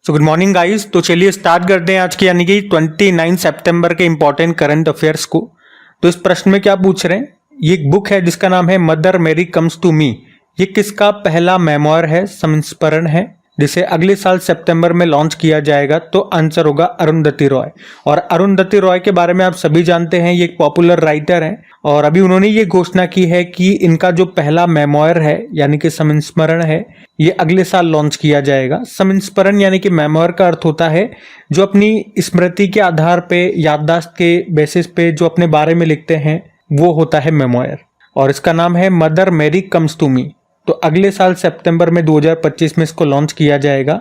So good morning guys. तो चलिए start करते हैं आज की यानी कि 29 सितंबर के इंपॉर्टेंट करंट अफेयर्स को। तो इस प्रश्न में क्या पूछ रहे हैं, ये एक बुक है जिसका नाम है मदर मेरी कम्स टू मी। ये किसका पहला मेमोयर है, संस्मरण है, जिसे अगले साल सितंबर में लॉन्च किया जाएगा। तो आंसर होगा अरुंधति रॉय। और अरुंधति रॉय के बारे में आप सभी जानते हैं, ये एक पॉपुलर राइटर हैं और अभी उन्होंने ये घोषणा की है कि इनका जो पहला मेमोयर है यानी कि संस्मरण है, ये अगले साल लॉन्च किया जाएगा। संस्मरण यानी कि मेमोयर का अर्थ होता है जो अपनी स्मृति के आधार पे, याददाश्त के बेसिस पे जो अपने बारे में लिखते हैं, वो होता है मेमोयर। और इसका नाम है मदर मेरी कम्स टू मी। तो अगले साल सितंबर में 2025 में इसको लॉन्च किया जाएगा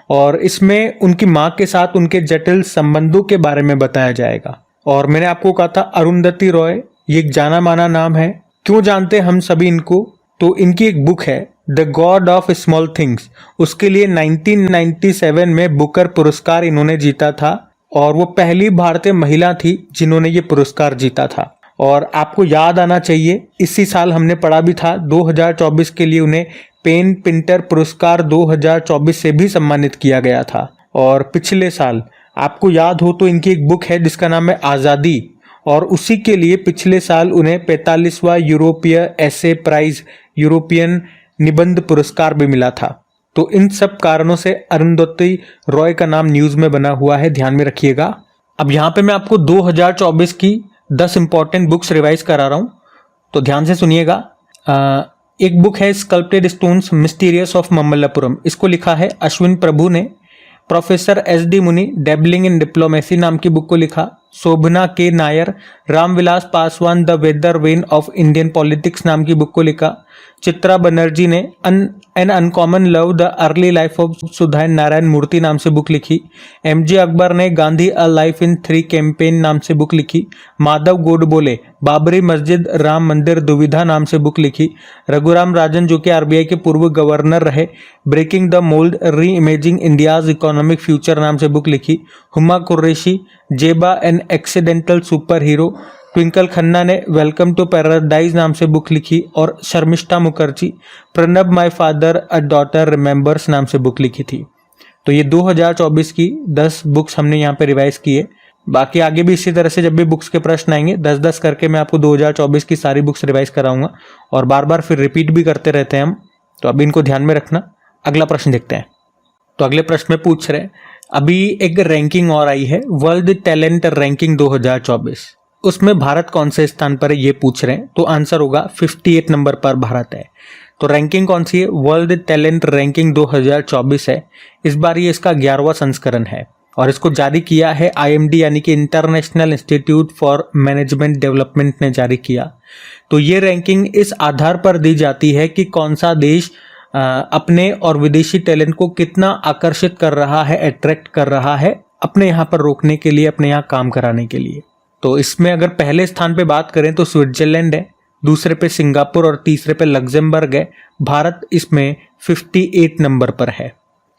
और इसमें उनकी माँ के साथ उनके जटिल संबंधों के बारे में बताया जाएगा। और मैंने आपको कहा था अरुंधति रॉय ये एक जाना माना नाम है। क्यों जानते हैं हम सभी इनको? तो इनकी एक बुक है the God of small things, उसके लिए 1997 में बुकर पुरस्कार इन्होंने जीता था और वो पहली भारतीय महिला थी जिन्होंने ये पुरस्कार जीता था। और आपको याद आना चाहिए, इसी साल हमने पढ़ा भी था 2024 के लिए उन्हें पेन पिंटर पुरस्कार 2024 से भी सम्मानित किया गया था। और पिछले साल आपको याद हो तो इनकी एक बुक है जिसका नाम है आज़ादी, और उसी के लिए पिछले साल उन्हें 45वां यूरोपीय एसे प्राइज, यूरोपियन निबंध पुरस्कार भी मिला था। तो इन सब कारणों से अरुंधति रॉय का नाम न्यूज में बना हुआ है, ध्यान में रखिएगा। अब यहाँ पे मैं आपको 2024 की 10 इंपॉर्टेंट बुक्स रिवाइज करा रहा हूँ, तो ध्यान से सुनिएगा। एक बुक है sculpted stones mysterious of Mamallapuram, इसको लिखा है अश्विन प्रभु ने। Professor SD. मुनि डेबलिंग इन डिप्लोमेसी नाम की बुक को लिखा Shobhana K Nair. Ram Vilas Paswan the weather vane of Indian politics नाम की बुक को लिखा चित्रा बनर्जी ने। An uncommon love the early life of Sudha Narayana Murthy नाम से बुक लिखी। एम.जे. अकबर ने Gandhi a life in 3 campaign नाम से बुक लिखी। माधव गोडबोले बाबरी मस्जिद राम मंदिर दुविधा नाम से बुक लिखी। रघुराम राजन जो कि आरबीआई के पूर्व गवर्नर रहे, breaking the mould re imaging India's economic future नाम से बुक लिखी। Huma Qureshi Zeba an accidental superhero. Twinkle Khanna ने वेलकम टू पैराडाइज नाम से बुक लिखी। और Sharmistha Mukherjee Pranab my father a daughter remembers नाम से बुक लिखी थी। तो ये 2024 की 10 बुक्स हमने यहाँ पे रिवाइज की है। बाकी आगे भी इसी तरह से जब भी बुक्स के प्रश्न आएंगे 10-10 करके मैं आपको 2024 की सारी बुक्स रिवाइज कराऊंगा और बार बार फिर रिपीट भी करते रहते हैं हम, तो अभी इनको ध्यान में रखना। अगला प्रश्न देखते हैं। तो अगले प्रश्न में पूछ रहे हैं, अभी एक रैंकिंग और आई है वर्ल्ड टैलेंट रैंकिंग 2024, उसमें भारत कौन से स्थान पर है ये पूछ रहे हैं। तो आंसर होगा 58 नंबर पर भारत है। तो रैंकिंग कौन सी है? वर्ल्ड टैलेंट रैंकिंग 2024 है। इस बार ये इसका 11वां संस्करण है और इसको जारी किया है IMD यानी कि international institute for management development ने जारी किया। तो ये रैंकिंग इस आधार पर दी जाती है कि कौन सा देश अपने और विदेशी टैलेंट को कितना आकर्षित कर रहा है, अट्रैक्ट कर रहा है अपने यहाँ पर रोकने के लिए, अपने यहाँ काम कराने के लिए। तो इसमें अगर पहले स्थान पे बात करें तो स्विट्जरलैंड है, दूसरे पे सिंगापुर और तीसरे पे लग्जमबर्ग है। भारत इसमें 58 नंबर पर है।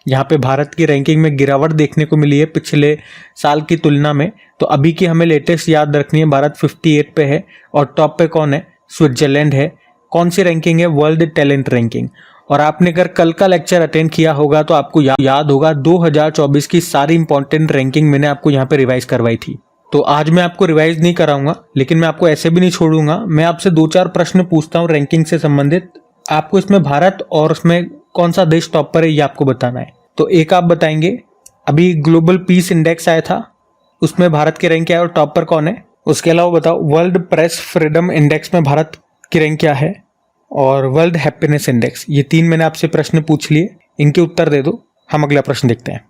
यहाँ पे भारत की रैंकिंग में गिरावट देखने को मिली है पिछले साल की तुलना में। तो अभी की हमें लेटेस्ट याद रखनी है, भारत 58 पे है और टॉप पे कौन है? स्विट्जरलैंड है। कौन सी रैंकिंग है? World talent ranking. और आपने अगर कल का लेक्चर अटेंड किया होगा तो आपको याद होगा 2024 की सारी इंपॉर्टेंट रैंकिंग मैंने आपको यहाँ पे रिवाइज करवाई थी। तो आज मैं आपको रिवाइज नहीं कराऊंगा, लेकिन मैं आपको ऐसे भी नहीं छोड़ूंगा। मैं आपसे 2-4 प्रश्न पूछता हूँ रैंकिंग से संबंधित, आपको इसमें भारत और उसमें कौन सा देश टॉप पर है ये आपको बताना है। तो एक आप बताएंगे, अभी ग्लोबल पीस इंडेक्स आया था, उसमें भारत की रैंक क्या है और टॉप पर कौन है? उसके अलावा बताओ वर्ल्ड प्रेस फ्रीडम इंडेक्स में भारत की रैंक क्या है, और वर्ल्ड हैप्पीनेस इंडेक्स। ये 3 मैंने आपसे प्रश्न पूछ लिए, इनके उत्तर दे दो। हम अगला प्रश्न देखते हैं।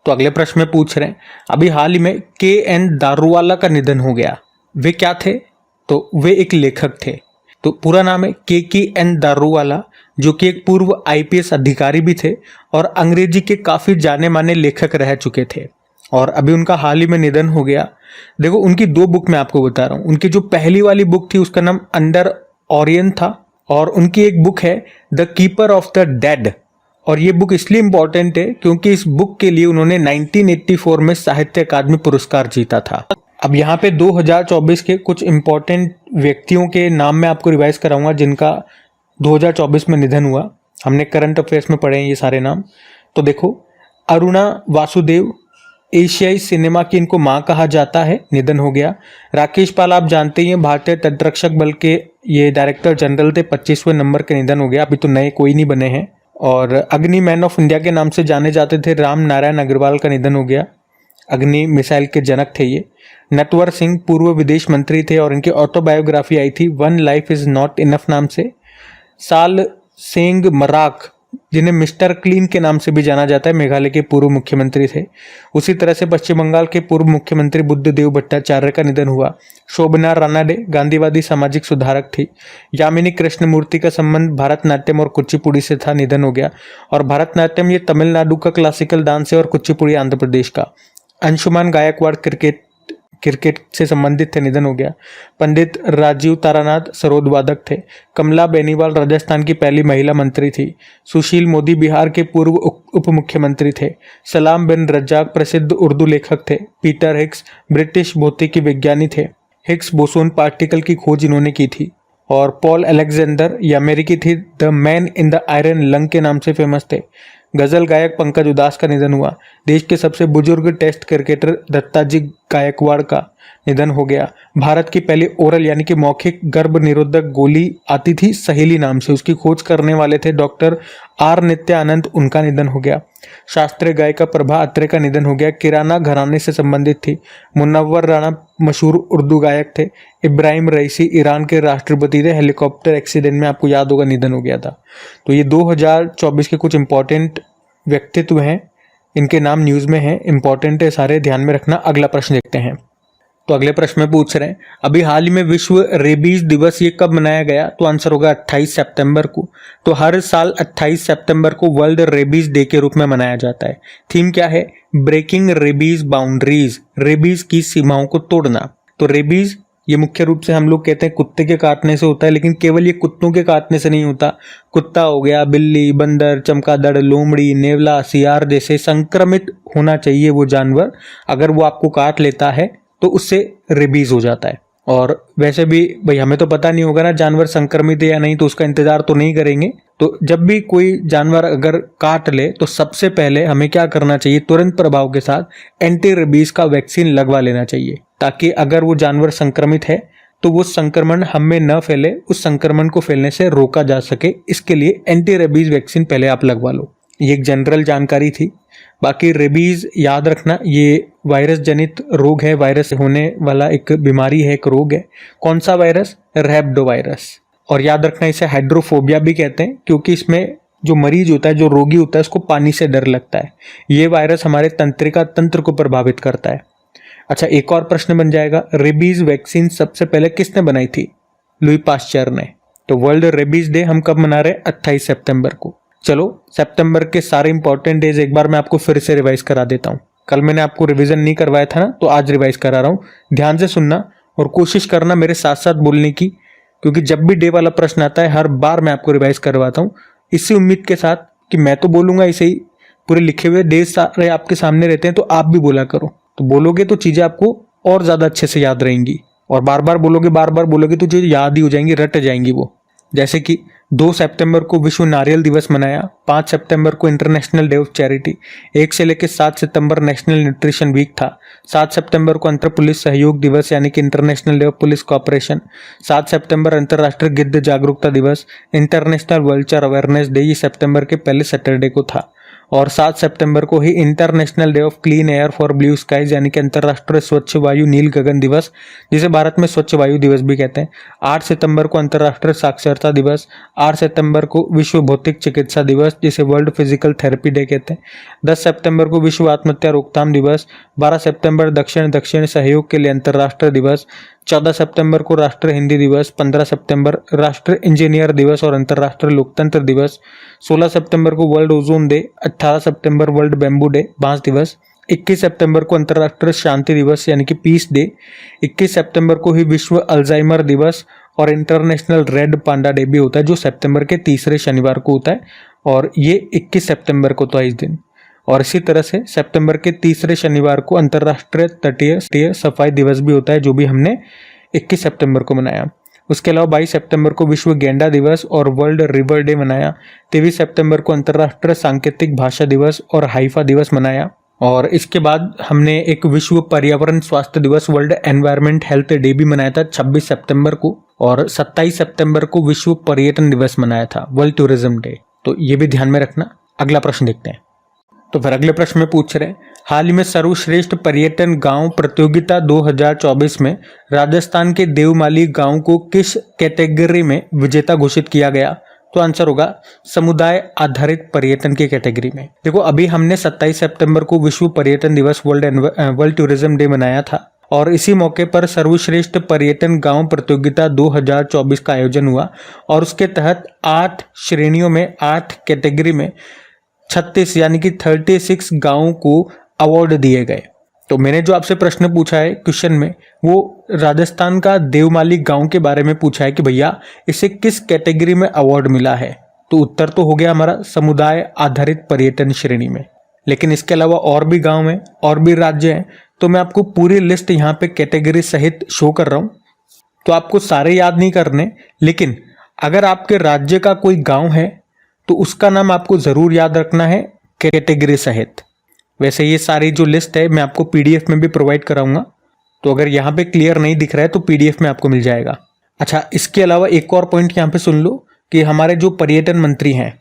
तो अगले प्रश्न में पूछ रहे हैं, अभी हाल ही में KN दारूवाला का निधन हो गया। वे क्या थे? तो वे एक लेखक थे। तो पूरा नाम है KN दारूवाला, जो कि एक पूर्व IPS अधिकारी भी थे और अंग्रेजी के काफी जाने माने लेखक रह चुके थे और अभी उनका हाल ही में निधन हो गया। देखो, उनकी 2 बुक मैं आपको बता रहा हूँ। उनकी जो पहली वाली बुक थी उसका नाम अंडर ओरियन था और उनकी एक बुक है the keeper of the dead. और ये बुक इसलिए इंपॉर्टेंट है क्योंकि इस बुक के लिए उन्होंने 1984 में साहित्य अकादमी पुरस्कार जीता था। अब यहाँ पे 2024 के कुछ इंपॉर्टेंट व्यक्तियों के नाम मैं आपको रिवाइज कराऊंगा जिनका 2024 में निधन हुआ। हमने करंट अफेयर्स में पढ़े हैं ये सारे नाम। तो देखो, अरुणा वासुदेव, एशियाई सिनेमा की इनको मां कहा जाता है, निधन हो गया। राकेश पाल आप जानते ही हैं, भारतीय तटरक्षक बल के ये डायरेक्टर जनरल थे, 25वें नंबर के निधन हो गया, अभी तो नए कोई नहीं बने हैं। और अग्नि मैन ऑफ इंडिया के नाम से जाने जाते थे राम नारायण अग्रवाल का निधन हो गया, अग्नि मिसाइल के जनक थे ये। नटवर सिंह पूर्व विदेश मंत्री थे और इनकी ऑटोबायोग्राफी आई थी one life is not enough नाम से। साल सेंग मराक, जिन्हें मिस्टर क्लीन के नाम से भी जाना जाता है, मेघालय के पूर्व मुख्यमंत्री थे। उसी तरह से पश्चिम बंगाल के पूर्व मुख्यमंत्री बुद्धदेव भट्टाचार्य का निधन हुआ। शोभना रानाडे गांधीवादी सामाजिक सुधारक थी। यामिनी कृष्णमूर्ति का संबंध भरतनाट्यम और कुचिपुड़ी से था, निधन हो गया। और भरतनाट्यम ये तमिलनाडु का क्लासिकल डांस है और कुचिपुड़ी आंध्र प्रदेश का। अंशुमान गायकवाड़ क्रिकेट से संबंधित थे, निधन हो गया। पंडित राजीव तारानाथ सरोद वादक थे। कमला बेनीवाल राजस्थान की पहली महिला मंत्री थी। सुशील मोदी बिहार के पूर्व उप मुख्यमंत्री थे। सलाम बिन रज्जाक प्रसिद्ध उर्दू लेखक थे। पीटर हिग्स ब्रिटिश भौतिकी विज्ञानी थे। हिग्स बोसोन पार्टिकल की खोज इन्होंने की थी। और पॉल अलेक्जेंडर ये अमेरिकी थी, the man in the iron lung के नाम से फेमस थे। गजल गायक पंकज उदास का निधन हुआ। देश के सबसे बुजुर्ग टेस्ट क्रिकेटर दत्ताजी गायकवाड़ का निधन हो गया। भारत की पहली ओरल यानी कि मौखिक गर्भ निरोधक गोली आती थी सहेली नाम से, उसकी खोज करने वाले थे डॉक्टर आर नित्यानंद, उनका निधन हो गया। शास्त्रीय गायिका प्रभा अत्रे का निधन हो गया, किराना घराने से संबंधित थी। मुनव्वर राणा मशहूर उर्दू गायक थे। इब्राहिम रईसी ईरान के राष्ट्रपति थे, हेलीकॉप्टर एक्सीडेंट में आपको याद होगा निधन हो गया था। तो ये 2024 के कुछ इंपॉर्टेंट व्यक्तित्व हैं, इनके नाम न्यूज़ में हैं, इंपॉर्टेंट है, सारे ध्यान में रखना। अगला प्रश्न देखते हैं। तो अगले प्रश्न में पूछ रहे हैं अभी हाल ही में विश्व रेबीज दिवस ये कब मनाया गया, तो आंसर होगा 28 सितंबर को। तो हर साल 28 सितंबर को वर्ल्ड रेबीज डे के रूप में मनाया जाता है। थीम क्या है? ब्रेकिंग रेबीज बाउंड्रीज, रेबीज की सीमाओं को तोड़ना। तो रेबीज ये मुख्य रूप से हम लोग कहते हैं कुत्ते के काटने से होता है, लेकिन केवल ये कुत्तों के काटने से नहीं होता। कुत्ता हो गया, बिल्ली, बंदर, चमगादड़, लोमड़ी, नेवला, सियार जैसे संक्रमित होना चाहिए वो जानवर, अगर वो आपको काट लेता है तो उससे रेबीज हो जाता है। और वैसे भी भाई हमें तो पता नहीं होगा ना जानवर संक्रमित है या नहीं, तो उसका इंतजार तो नहीं करेंगे। तो जब भी कोई जानवर अगर काट ले तो सबसे पहले हमें क्या करना चाहिए? तुरंत प्रभाव के साथ एंटी रेबीज का वैक्सीन लगवा लेना चाहिए, ताकि अगर वो जानवर संक्रमित है तो वो संक्रमण हम में न फैले, उस संक्रमण को फैलने से रोका जा सके। इसके लिए एंटी रेबीज वैक्सीन पहले आप लगवा लो। ये एक जनरल जानकारी थी। बाकी रेबीज याद रखना, ये वायरस जनित रोग है, वायरस से होने वाला एक बीमारी है, एक रोग है। कौन सा वायरस? रैबिडो वायरस। और याद रखना इसे हाइड्रोफोबिया भी कहते हैं, क्योंकि इसमें जो मरीज होता है, जो रोगी होता है, उसको पानी से डर लगता है। ये वायरस हमारे तंत्रिका तंत्र को प्रभावित करता है। अच्छा, एक और प्रश्न बन जाएगा, रेबीज वैक्सीन सबसे पहले किसने बनाई थी? लुई पास्चर ने। तो वर्ल्ड रेबीज डे हम कब मना रहे हैं? 28 सितंबर को। चलो सितंबर के सारे इंपॉर्टेंट डेज एक बार मैं आपको फिर से रिवाइज करा देता हूँ। कल मैंने आपको रिवीजन नहीं करवाया था ना, तो आज रिवाइज करा रहा हूँ। ध्यान से सुनना और कोशिश करना मेरे साथ साथ बोलने की, क्योंकि जब भी डे वाला प्रश्न आता है हर बार मैं आपको रिवाइज करवाता हूँ, इसी उम्मीद के साथ कि मैं तो बोलूंगा इसे ही, पूरे लिखे हुए डेज सारे आपके सामने रहते हैं, तो आप भी बोला करो। तो बोलोगे तो चीजें आपको और ज्यादा अच्छे से याद रहेंगी, और बार बार बोलोगे तो चीजें याद ही हो जाएंगी, रट जाएंगी वो। जैसे कि 2 सितंबर को विश्व नारियल दिवस मनाया, 5 सितंबर को इंटरनेशनल डे ऑफ चैरिटी, 1 से लेकर 7 सितंबर नेशनल न्यूट्रिशन वीक था, 7 सितंबर को अंतर पुलिस सहयोग दिवस यानी कि international day of police cooperation, 7 सितंबर अंतर्राष्ट्रीय गिद्ध जागरूकता दिवस, इंटरनेशनल वल्चर अवेयरनेस डे ये सितंबर के पहले सैटरडे को था। और 7 सितंबर को ही international day of clean air for blue skies यानी कि अंतर्राष्ट्रीय स्वच्छ वायु नील गगन दिवस, जिसे भारत में स्वच्छ वायु दिवस भी कहते हैं। 8 सितंबर को अंतर्राष्ट्रीय साक्षरता दिवस, 8 सितंबर को विश्व भौतिक चिकित्सा दिवस जिसे वर्ल्ड फिजिकल थेरेपी डे कहते हैं। 10 सितंबर को विश्व आत्महत्या रोकथाम दिवस, 12 सितंबर दक्षिण सहयोग के लिए अंतर्राष्ट्रीय दिवस, 14 सितंबर को राष्ट्रीय हिंदी दिवस, 15 सितंबर राष्ट्रीय इंजीनियर दिवस और अंतर्राष्ट्रीय लोकतंत्र दिवस, 16 सितंबर को वर्ल्ड ओजोन डे, 18 सितंबर वर्ल्ड बैम्बू डे बांस दिवस, 21 सितंबर को अंतर्राष्ट्रीय शांति दिवस यानी कि पीस डे, 21 सितंबर को ही विश्व अल्जाइमर दिवस और इंटरनेशनल रेड पांडा डे भी होता है, जो सितंबर के तीसरे शनिवार को होता है, और ये 21 सितंबर को था इस दिन। और इसी तरह से सितंबर के तीसरे शनिवार को अंतर्राष्ट्रीय तटीय सफाई दिवस भी होता है, जो भी हमने 21 सितंबर को मनाया। उसके अलावा 22 सितंबर को विश्व गेंडा दिवस और वर्ल्ड रिवर डे मनाया। 23 सितंबर को अंतर्राष्ट्रीय सांकेतिक भाषा दिवस और हाइफा दिवस मनाया। और इसके बाद हमने एक विश्व पर्यावरण स्वास्थ्य दिवस वर्ल्ड एनवायरमेंट हेल्थ डे भी मनाया था 26 सितंबर को। और 27 सितंबर को विश्व पर्यटन दिवस मनाया था, वर्ल्ड टूरिज्म डे। तो ये भी ध्यान में रखना। अगला प्रश्न देखते हैं। तो फिर अगले प्रश्न में पूछ रहे हैं, हाल ही में सर्वश्रेष्ठ पर्यटन गांव प्रतियोगिता 2024 में राजस्थान के देवमाली गांव को किस कैटेगरी में विजेता घोषित किया गया? तो आंसर होगा समुदाय आधारित पर्यटन की कैटेगरी में। देखो, अभी हमने 27 सितंबर को विश्व पर्यटन दिवस वर्ल्ड टूरिज्म डे मनाया था और इसी मौके पर सर्वश्रेष्ठ पर्यटन गांव प्रतियोगिता 2024 का आयोजन हुआ और उसके तहत 8 श्रेणियों में 8 कैटेगरी में 36 यानी कि 36 गांवों को अवार्ड दिए गए। तो मैंने जो आपसे प्रश्न पूछा है क्वेश्चन में, वो राजस्थान का देवमाली गांव के बारे में पूछा है कि भैया इसे किस कैटेगरी में अवार्ड मिला है। तो उत्तर तो हो गया हमारा समुदाय आधारित पर्यटन श्रेणी में। लेकिन इसके अलावा और भी गांव हैं और भी राज्य हैं, तो मैं आपको पूरी लिस्ट यहाँ पे कैटेगरी सहित शो कर रहा हूँ। तो आपको सारे याद नहीं करने, लेकिन अगर आपके राज्य का कोई गांव है तो उसका नाम आपको जरूर याद रखना है कैटेगरी सहित। वैसे ये सारी जो लिस्ट है मैं आपको पीडीएफ में भी प्रोवाइड कराऊंगा, तो अगर यहाँ पे क्लियर नहीं दिख रहा है तो पीडीएफ में आपको मिल जाएगा। अच्छा, इसके अलावा एक और पॉइंट यहाँ पे सुन लो कि हमारे जो पर्यटन मंत्री हैं,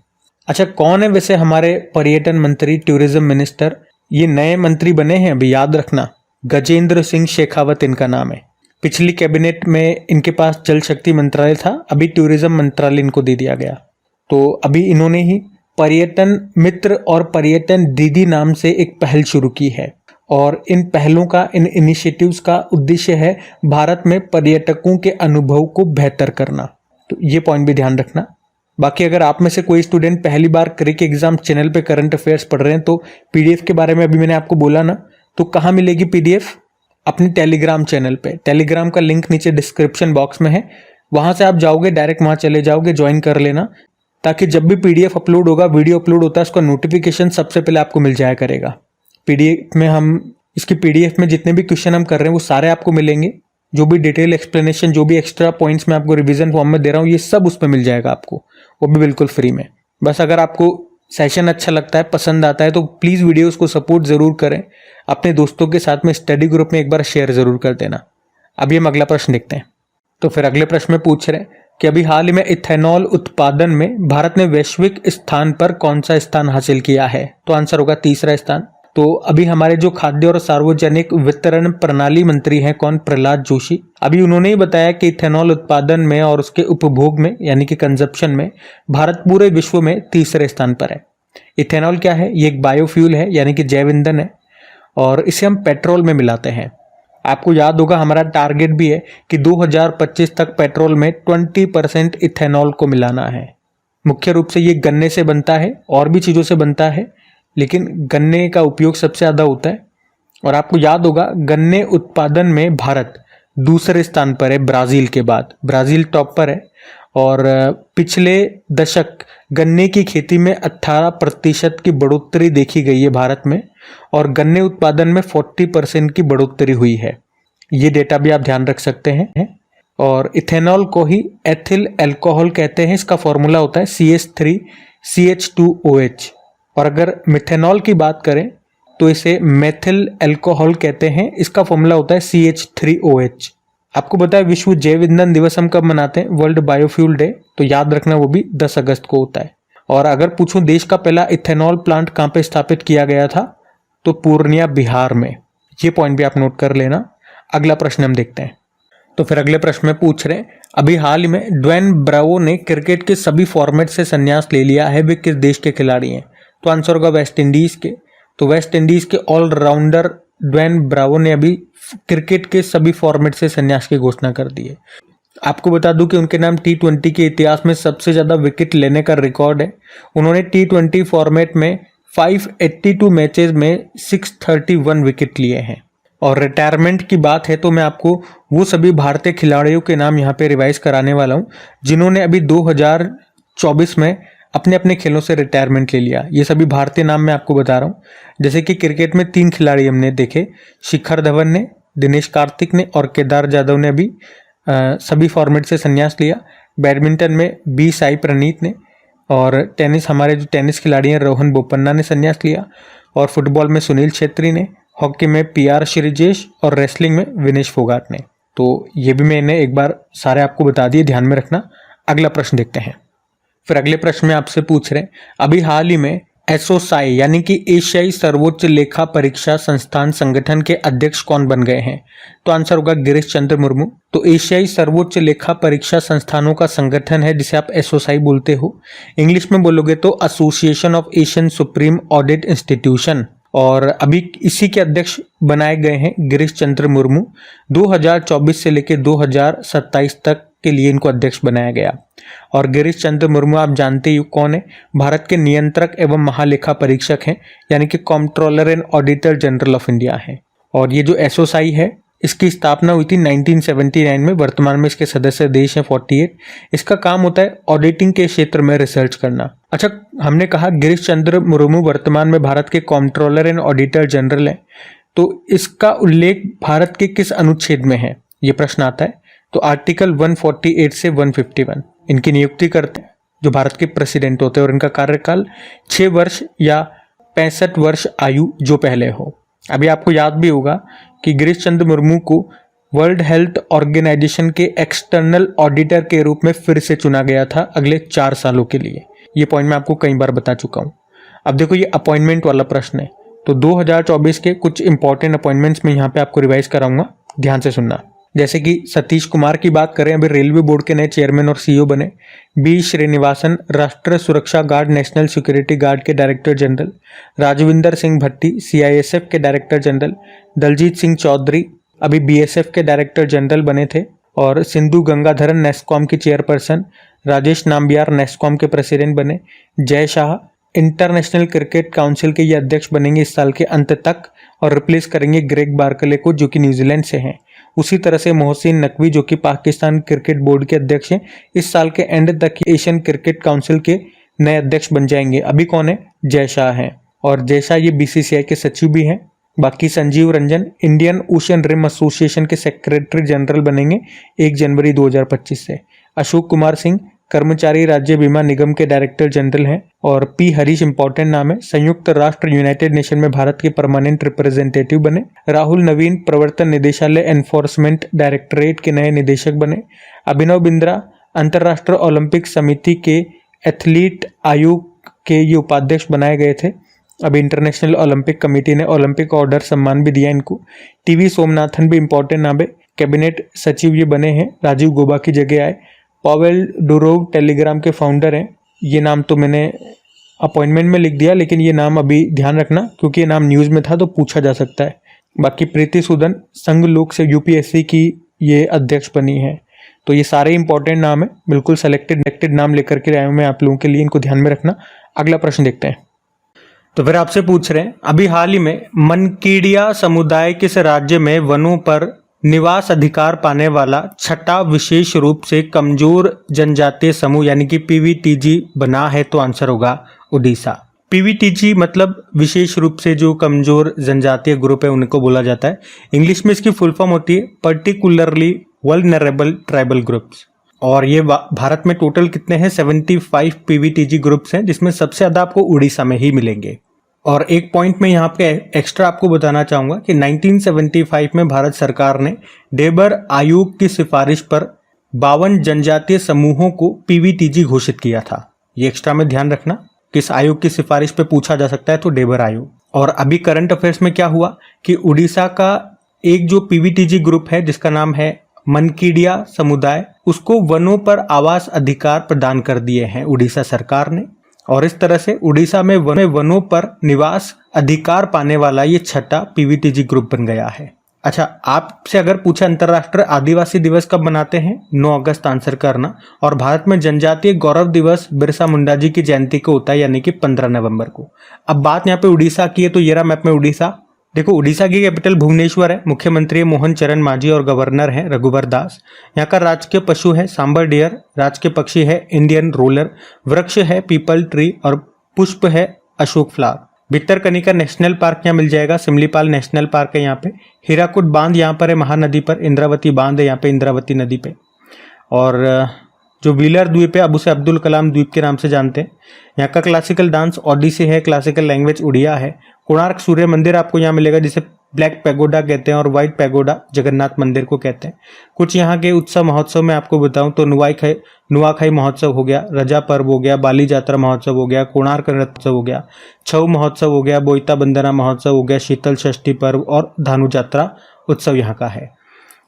अच्छा कौन है वैसे हमारे पर्यटन मंत्री, टूरिज्म मिनिस्टर? ये नए मंत्री बने हैं, अभी याद रखना, गजेंद्र सिंह शेखावत इनका नाम है। पिछली कैबिनेट में इनके पास जल शक्ति मंत्रालय था, अभी टूरिज्म मंत्रालय इनको दे दिया गया। तो अभी इन्होंने ही पर्यटन मित्र और पर्यटन दीदी नाम से एक पहल शुरू की है और इन पहलों का, इन इनिशिएटिव्स का उद्देश्य है भारत में पर्यटकों के अनुभव को बेहतर करना। तो ये पॉइंट भी ध्यान रखना। बाकी अगर आप में से कोई स्टूडेंट पहली बार क्रिक एग्जाम चैनल पे करंट अफेयर्स पढ़ रहे हैं तो पीडीएफ के बारे में अभी मैंने आपको बोला ना, तो कहाँ मिलेगी पीडीएफ? अपनी टेलीग्राम चैनल पे। टेलीग्राम का लिंक नीचे डिस्क्रिप्शन बॉक्स में है, वहां से आप जाओगे, डायरेक्ट वहां चले जाओगे, ज्वाइन कर लेना, ताकि जब भी पीडीएफ अपलोड होगा, वीडियो अपलोड होता है, उसका नोटिफिकेशन सबसे पहले आपको मिल जाया करेगा। पीडीएफ में इसकी पीडीएफ में जितने भी क्वेश्चन हम कर रहे हैं वो सारे आपको मिलेंगे। जो भी डिटेल एक्सप्लेनेशन, जो भी एक्स्ट्रा पॉइंट्स मैं आपको रिवीजन फॉर्म में दे रहा हूँ, ये सब उस पर मिल जाएगा आपको, वो भी बिल्कुल फ्री में। बस अगर आपको सेशन अच्छा लगता है, पसंद आता है, तो प्लीज़ वीडियोस को सपोर्ट ज़रूर करें। अपने दोस्तों के साथ में स्टडी ग्रुप में एक बार शेयर ज़रूर कर देना। अभी हम अगला प्रश्न देखते हैं। तो फिर अगले प्रश्न में पूछ रहे हैं कि अभी हाल ही में इथेनॉल उत्पादन में भारत ने वैश्विक स्थान पर कौन सा स्थान हासिल किया है? तो आंसर होगा तीसरा स्थान। तो अभी हमारे जो खाद्य और सार्वजनिक वितरण प्रणाली मंत्री हैं, कौन? प्रहलाद जोशी। अभी उन्होंने ही बताया कि इथेनॉल उत्पादन में और उसके उपभोग में यानी कि कंजप्शन में भारत पूरे विश्व में तीसरे स्थान पर है। इथेनॉल क्या है? ये एक बायोफ्यूल है यानी कि जैव ईंधन है और इसे हम पेट्रोल में मिलाते हैं। आपको याद होगा हमारा टारगेट भी है कि 2025 तक पेट्रोल में 20% इथेनॉल को मिलाना है। मुख्य रूप से ये गन्ने से बनता है और भी चीज़ों से बनता है, लेकिन गन्ने का उपयोग सबसे ज़्यादा होता है। और आपको याद होगा गन्ने उत्पादन में भारत दूसरे स्थान पर है ब्राज़ील के बाद। ब्राज़ील टॉप पर है और पिछले दशक गन्ने की खेती में 18% की बढ़ोतरी देखी गई है भारत में और गन्ने उत्पादन में 40% की बढ़ोतरी हुई है। ये डेटा भी आप ध्यान रख सकते हैं। और इथेनॉल को ही एथिल अल्कोहल कहते हैं। इसका फॉर्मूला होता है CH3CH2OH। और अगर मिथेनॉल की बात करें तो इसे मेथिल अल्कोहल कहते हैं। इसका फॉर्मूला होता है CH3OH। आपको पता है विश्व जैव ईंधन दिवस हम कब मनाते हैं? World biofuel day. तो याद रखना वो भी 10 अगस्त को होता है। और अगर पूछूं देश का पहला इथेनॉल प्लांट कहाँ पे स्थापित किया गया था, तो पूर्णिया बिहार में। ये पॉइंट भी आप नोट कर लेना। अगला प्रश्न हम देखते हैं। तो फिर अगले प्रश्न में पूछ रहे हैं अभी हाल ही में ड्वेन ब्रावो ने क्रिकेट के सभी फॉर्मेट से संन्यास ले लिया है। वे किस देश के खिलाड़ी हैं? तो आंसर होगा वेस्ट इंडीज के। तो वेस्ट इंडीज के ऑलराउंडर ड्वेन ब्रावो ने अभी क्रिकेट के सभी फॉर्मेट से संन्यास की घोषणा कर दी है। आपको बता दूं कि उनके नाम T20 के इतिहास में सबसे ज्यादा विकेट लेने का रिकॉर्ड है। उन्होंने T20 फॉर्मेट में 582 मैचेस में 631 विकेट लिए हैं। और रिटायरमेंट की बात है तो मैं आपको वो सभी भारतीय खिलाड़ियों के नाम यहाँ पे रिवाइज कराने वाला हूँ जिन्होंने अभी 2024 में अपने अपने खेलों से रिटायरमेंट ले लिया। ये सभी भारतीय नाम मैं आपको बता रहा हूँ। जैसे कि क्रिकेट में 3 खिलाड़ी हमने देखे, शिखर धवन ने, दिनेश कार्तिक ने और केदार जाधव ने अभी सभी फॉर्मेट से संन्यास लिया। बैडमिंटन में बी साई प्रणीत ने, और टेनिस हमारे जो टेनिस खिलाड़ी हैं रोहन बोपन्ना ने संन्यास लिया, और फुटबॉल में सुनील छेत्री ने, हॉकी में PR श्रीजेश, और रेसलिंग में विनेश फोगाट ने। तो ये भी मैंने एक बार सारे आपको बता दिए, ध्यान में रखना। अगला प्रश्न देखते हैं। फिर अगले प्रश्न में आपसे पूछ रहे हैं, अभी हाल ही में एसोसाई यानी कि एशियाई सर्वोच्च लेखा परीक्षा संस्थान संगठन के अध्यक्ष कौन बन गए हैं? तो आंसर होगा गिरीश चंद्र मुर्मू। तो एशियाई सर्वोच्च लेखा परीक्षा संस्थानों का संगठन है जिसे आप एसोसाई बोलते हो। इंग्लिश में बोलोगे तो association of Asian supreme audit institution, और अभी इसी के अध्यक्ष बनाए गए हैं गिरीश चंद्र मुर्मू। 2024 से लेकर 2027 तक के लिए इनको अध्यक्ष बनाया गया। और गिरीश चंद्र मुर्मू आप जानते ही कौन है, भारत के नियंत्रक एवं महालेखा परीक्षक हैं, यानी कि controller and auditor general of India है। और ये जो एसओसाई है इसकी स्थापना हुई थी 1979 में। वर्तमान में इसके सदस्य देश हैं 48। इसका काम होता है ऑडिटिंग के क्षेत्र में रिसर्च करना। अच्छा, हमने कहा गिरीश चंद्र मुर्मू वर्तमान में भारत के कंट्रोलर एंड ऑडिटर जनरल हैं, तो इसका उल्लेख भारत के किस अनुच्छेद में है, ये प्रश्न आता है। तो आर्टिकल 148 से 151 इनकी नियुक्ति करते हैं जो भारत के प्रेसिडेंट होते हैं, और इनका कार्यकाल 6 वर्ष या 65 वर्ष आयु जो पहले हो। अभी आपको याद भी होगा कि गिरीश चंद्र मुर्मू को वर्ल्ड हेल्थ ऑर्गेनाइजेशन के एक्सटर्नल ऑडिटर के रूप में फिर से चुना गया था अगले 4 सालों के लिए। ये पॉइंट मैं आपको कई बार बता चुका हूँ। अब देखो, ये अपॉइंटमेंट वाला प्रश्न है, तो 2024 के कुछ इंपॉर्टेंट अपॉइंटमेंट्स में यहाँ पे आपको रिवाइज कराऊंगा, ध्यान से सुनना। जैसे कि सतीश कुमार की बात करें, अभी रेलवे बोर्ड के नए चेयरमैन और CEO बने। बी श्रीनिवासन राष्ट्रीय सुरक्षा गार्ड नेशनल सिक्योरिटी गार्ड के डायरेक्टर जनरल। राजविंदर सिंह भट्टी CISF के डायरेक्टर जनरल। दलजीत सिंह चौधरी अभी BSF के डायरेक्टर जनरल बने थे। और सिंधु गंगाधरन नेस्कॉम की चेयरपर्सन। राजेश नाम्बियार नेस्कॉम के प्रेसिडेंट बने। Jay Shah international cricket council के ये अध्यक्ष बनेंगे इस साल के अंत तक, और रिप्लेस करेंगे ग्रेग बार्कले को जो कि न्यूजीलैंड से हैं। उसी तरह से मोहसिन नकवी जो कि पाकिस्तान क्रिकेट बोर्ड के अध्यक्ष हैं, इस साल के एंड तक एशियन क्रिकेट काउंसिल के नए अध्यक्ष बन जाएंगे। अभी कौन है? जय शाह हैं, और जय शाह ये BCCI के सचिव भी हैं। बाकी Sanjeev Ranjan Indian Ocean Rim Association के सेक्रेटरी जनरल बनेंगे 1 जनवरी 2025 से। अशोक कुमार सिंह कर्मचारी राज्य बीमा निगम के डायरेक्टर जनरल हैं। और P हरीश इंपॉर्टेंट नाम है, संयुक्त राष्ट्र यूनाइटेड नेशन में भारत के परमानेंट रिप्रेजेंटेटिव बने। राहुल नवीन प्रवर्तन निदेशालय एनफोर्समेंट डायरेक्टरेट के नए निदेशक बने। अभिनव बिंद्रा अंतर्राष्ट्रीय ओलंपिक समिति के एथलीट आयोग के ये उपाध्यक्ष बनाए गए थे। अभी इंटरनेशनल ओलंपिक कमेटी ने ओलंपिक ऑर्डर सम्मान भी दिया इनको। TV सोमनाथन भी इंपॉर्टेंट नाम है, कैबिनेट सचिव ये बने हैं, राजीव गौबा की जगह आए। पॉवेल डुरोव टेलीग्राम के फाउंडर हैं। ये नाम तो मैंने अपॉइंटमेंट में लिख दिया, लेकिन ये नाम अभी ध्यान रखना क्योंकि ये नाम न्यूज़ में था तो पूछा जा सकता है। बाकी प्रीति सूदन संघ लोक से UPSC की ये अध्यक्ष बनी है। तो ये सारे इंपॉर्टेंट नाम है, बिल्कुल सेलेक्टेड नाम लेकर के आया हूँ मैं आप लोगों के लिए, इनको ध्यान में रखना। अगला प्रश्न देखते हैं। तो फिर आपसे पूछ रहे हैं, अभी हाल ही में मनकीडिया समुदाय किस राज्य में वनों पर निवास अधिकार पाने वाला छठा विशेष रूप से कमजोर जनजातीय समूह यानी कि PVTG बना है? तो आंसर होगा उड़ीसा। PVTG मतलब विशेष रूप से जो कमजोर जनजातीय ग्रुप है उनको बोला जाता है। इंग्लिश में इसकी फुल फॉर्म होती है पर्टिकुलरली वल्नरेबल ट्राइबल ग्रुप्स। और ये भारत में टोटल कितने हैं? 75 PVTG ग्रुप्स हैं, जिसमें सबसे ज्यादा आपको उड़ीसा में ही मिलेंगे। और एक पॉइंट में यहाँ पे एक्स्ट्रा आपको बताना चाहूंगा कि 1975 में भारत सरकार ने डेबर आयोग की सिफारिश पर 52 जनजातीय समूहों को PVTG घोषित किया था। ये एक्स्ट्रा में ध्यान रखना, किस आयोग की सिफारिश पे पूछा जा सकता है, तो डेबर आयोग। और अभी करंट अफेयर्स में क्या हुआ कि उड़ीसा का एक जो PVTG ग्रुप है जिसका नाम है मनकीडिया समुदाय, उसको वनों पर आवास अधिकार प्रदान कर दिए हैं उड़ीसा सरकार ने। और इस तरह से उड़ीसा में वनों पर निवास अधिकार पाने वाला ये छठा PVTG ग्रुप बन गया है। अच्छा, आपसे अगर पूछा अंतर्राष्ट्रीय आदिवासी दिवस कब मनाते हैं? 9 अगस्त आंसर करना। और भारत में जनजातीय गौरव दिवस बिरसा मुंडा जी की जयंती को होता है, यानी कि 15 नवंबर को। अब बात यहाँ पे उड़ीसा की है, तो ये रहा मैप में उड़ीसा। देखो, उड़ीसा की कैपिटल भुवनेश्वर है, मुख्यमंत्री मोहन चरण मांझी और गवर्नर हैं रघुवर दास। यहाँ का राजकीय पशु है सांबर डियर, राजकीय पक्षी है इंडियन रोलर, वृक्ष है पीपल ट्री और पुष्प है Ashok flower. Bhitarkanika national park यहाँ मिल जाएगा, सिमलीपाल नेशनल पार्क है यहाँ पे। हीराकुड बांध यहाँ पर है महानदी पर, इंद्रावती बांध है यहाँ पे इंद्रावती नदी पे। और जो व्हीलर द्वीप है अब उसे अब्दुल कलाम द्वीप के नाम से जानते हैं। यहाँ का क्लासिकल डांस ओडिसी है, क्लासिकल लैंग्वेज उड़िया है। कोणार्क सूर्य मंदिर आपको यहाँ मिलेगा जिसे ब्लैक पैगोडा कहते हैं और व्हाइट पैगोडा जगन्नाथ मंदिर को कहते हैं। कुछ यहाँ के उत्सव महोत्सव में आपको बताऊं तो नुआखाई महोत्सव हो गया, रजा पर्व हो गया, बाली जात्रा महोत्सव हो गया, कोणार्क नृत्योत्सव हो गया, छऊ महोत्सव हो गया, बोईता बंदना महोत्सव हो गया, शीतल षष्ठी पर्व और धानु जात्रा उत्सव यहाँ का है।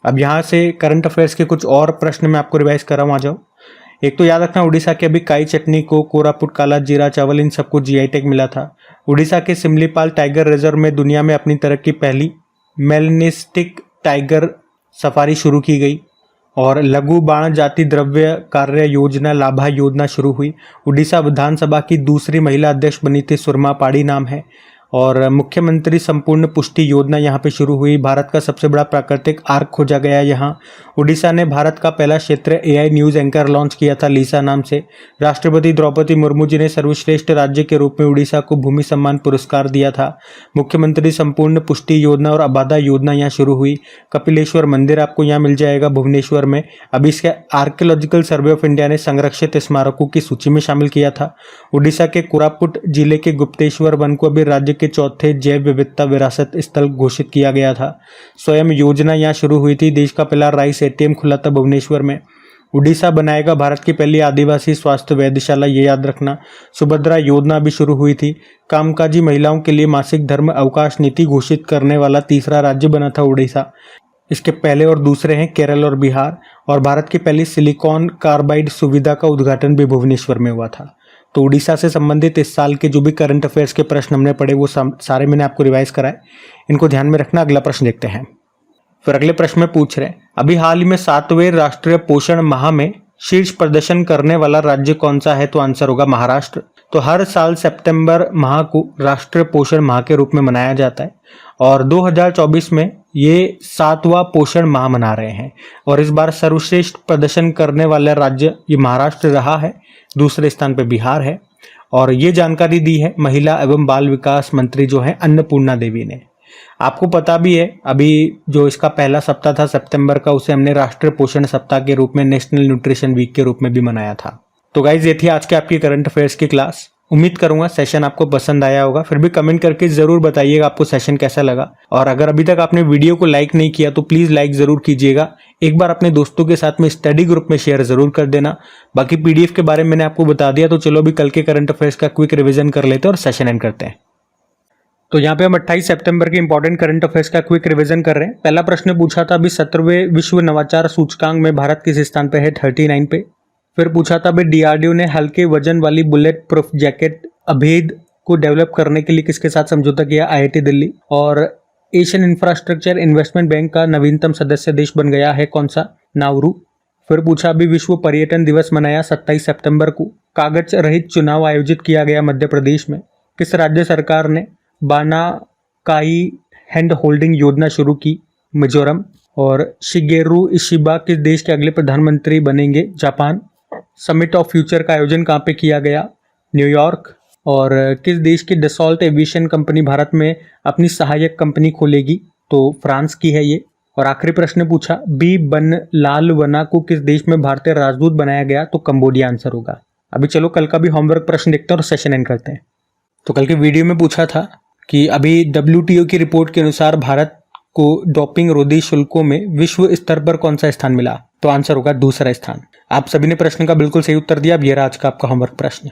अब यहाँ से करंट अफेयर्स के कुछ और प्रश्न मैं आपको रिवाइज कर रहा हूँ, आ जाओ। एक तो याद रखना उड़ीसा के अभी काई चटनी को, कोरापुट काला जीरा चावल, इन सबको जीआई टैग मिला था। उड़ीसा के सिमलीपाल टाइगर रिजर्व में दुनिया में अपनी तरह की पहली मेलनिस्टिक टाइगर सफारी शुरू की गई और लघु बाण जाति द्रव्य कार्य योजना लाभा योजना शुरू हुई। उड़ीसा विधानसभा की दूसरी महिला अध्यक्ष बनी थी, सुरमा पाड़ी नाम है। और मुख्यमंत्री संपूर्ण पुष्टि योजना यहाँ पे शुरू हुई। भारत का सबसे बड़ा प्राकृतिक आर्क खोजा गया यहाँ। उड़ीसा ने भारत का पहला क्षेत्र एआई न्यूज़ एंकर लॉन्च किया था लीसा नाम से। राष्ट्रपति द्रौपदी मुर्मू जी ने सर्वश्रेष्ठ राज्य के रूप में उड़ीसा को भूमि सम्मान पुरस्कार दिया था। मुख्यमंत्री संपूर्ण पुष्टि योजना और अबादा योजना यहाँ शुरू हुई। कपिलेश्वर मंदिर आपको यहाँ मिल जाएगा भुवनेश्वर में। अभी इसके आर्कियोलॉजिकल सर्वे ऑफ इंडिया ने संरक्षित स्मारकों की सूची में शामिल किया था। उड़ीसा के कोरापुट जिले के गुप्तेश्वर वन को अभी राज्य के चौथे जैव विविधता विरासत स्थल घोषित किया गया था। स्वयं योजना यहाँ शुरू हुई थी। देश का पहला राइस एटीएम खुला था भुवनेश्वर में। उड़ीसा बनाएगा भारत की पहली आदिवासी स्वास्थ्य वेधशाला, ये याद रखना। सुभद्रा योजना भी शुरू हुई थी। कामकाजी महिलाओं के लिए मासिक धर्म अवकाश नीति घोषित करने वाला तीसरा राज्य बना था उड़ीसा। इसके पहले और दूसरे हैं केरल और बिहार। और भारत की पहली सिलिकॉन कार्बाइड सुविधा का उद्घाटन भी भुवनेश्वर में हुआ था। तो उड़ीसा से संबंधित इस साल के जो भी करंट अफेयर्स के प्रश्न हमने पढ़े वो सारे मैंने आपको रिवाइज कराए, इनको ध्यान में रखना। अगला प्रश्न देखते हैं। फिर अगले प्रश्न में पूछ रहे हैं अभी हाल ही में 7वें राष्ट्रीय पोषण माह में शीर्ष प्रदर्शन करने वाला राज्य कौन सा है? तो आंसर होगा महाराष्ट्र। तो हर साल सितंबर माह को राष्ट्रीय पोषण माह के रूप में मनाया जाता है और 2024 में ये 7वां पोषण माह मना रहे हैं। और इस बार सर्वश्रेष्ठ प्रदर्शन करने वाला राज्य ये महाराष्ट्र रहा है, दूसरे स्थान पे बिहार है। और ये जानकारी दी है महिला एवं बाल विकास मंत्री जो है अन्नपूर्णा देवी ने। आपको पता भी है अभी जो इसका पहला सप्ताह था सितंबर का, उसे हमने राष्ट्रीय पोषण सप्ताह के रूप में, नेशनल न्यूट्रिशन वीक के रूप में भी मनाया था। तो गाइज ये थी आज के आपकी करंट अफेयर्स की क्लास। उम्मीद करूंगा सेशन आपको पसंद आया होगा। फिर भी कमेंट करके जरूर बताइएगा आपको सेशन कैसा लगा। और अगर अभी तक आपने वीडियो को लाइक नहीं किया तो प्लीज लाइक जरूर कीजिएगा। एक बार अपने दोस्तों के साथ में स्टडी ग्रुप में शेयर जरूर कर देना। बाकी पीडीएफ के बारे में मैंने आपको बता दिया। तो चलो अभी कल के करंट अफेयर्स का क्विक रिविजन कर लेते हैं और सेशन एंड करते हैं। तो यहाँ पे हम 28 सितंबर के इंपॉर्टेंट करंट अफेयर्स का क्विक रिवीजन कर रहे हैं। पहला प्रश्न पूछा था अभी 17वें विश्व नवाचार सूचकांक में भारत किस स्थान पे है? 39 पे। फिर पूछा था अभी डीआरडीओ ने हल्के वजन वाली बुलेट प्रूफ जैकेट अभेद को डेवलप करने के लिए किसके साथ समझौता किया? आईआईटी दिल्ली। और एशियन इंफ्रास्ट्रक्चर इन्वेस्टमेंट बैंक का नवीनतम सदस्य देश बन गया है कौन सा? नाउरू। फिर पूछा अभी विश्व पर्यटन दिवस मनाया 27 सितंबर को। कागज रहित चुनाव आयोजित किया गया मध्य प्रदेश में। किस राज्य सरकार ने बानाकाई हैंड होल्डिंग योजना शुरू की? मिजोरम। और शिगेरू इशिबा किस देश के अगले प्रधानमंत्री बनेंगे? जापान। समिट ऑफ फ्यूचर का आयोजन कहाँ पे किया गया? न्यूयॉर्क। और किस देश की डसॉल्ट एविएशन कंपनी भारत में अपनी सहायक कंपनी खोलेगी? तो फ्रांस की है ये। और आखिरी प्रश्न पूछा बी बनलालवना को किस देश में भारतीय राजदूत बनाया गया? तो कंबोडिया आंसर होगा। अभी चलो कल का भी होमवर्क प्रश्न देखते हैं और सेशन एंड करते हैं। तो कल के वीडियो में पूछा था कि अभी WTO की रिपोर्ट के अनुसार भारत को डोपिंग रोधी शुल्कों में विश्व स्तर पर कौन सा स्थान मिला? तो आंसर होगा दूसरा स्थान। आप सभी ने प्रश्न का बिल्कुल सही उत्तर दिया। अब ये रहा आज का आपका होमवर्क प्रश्न।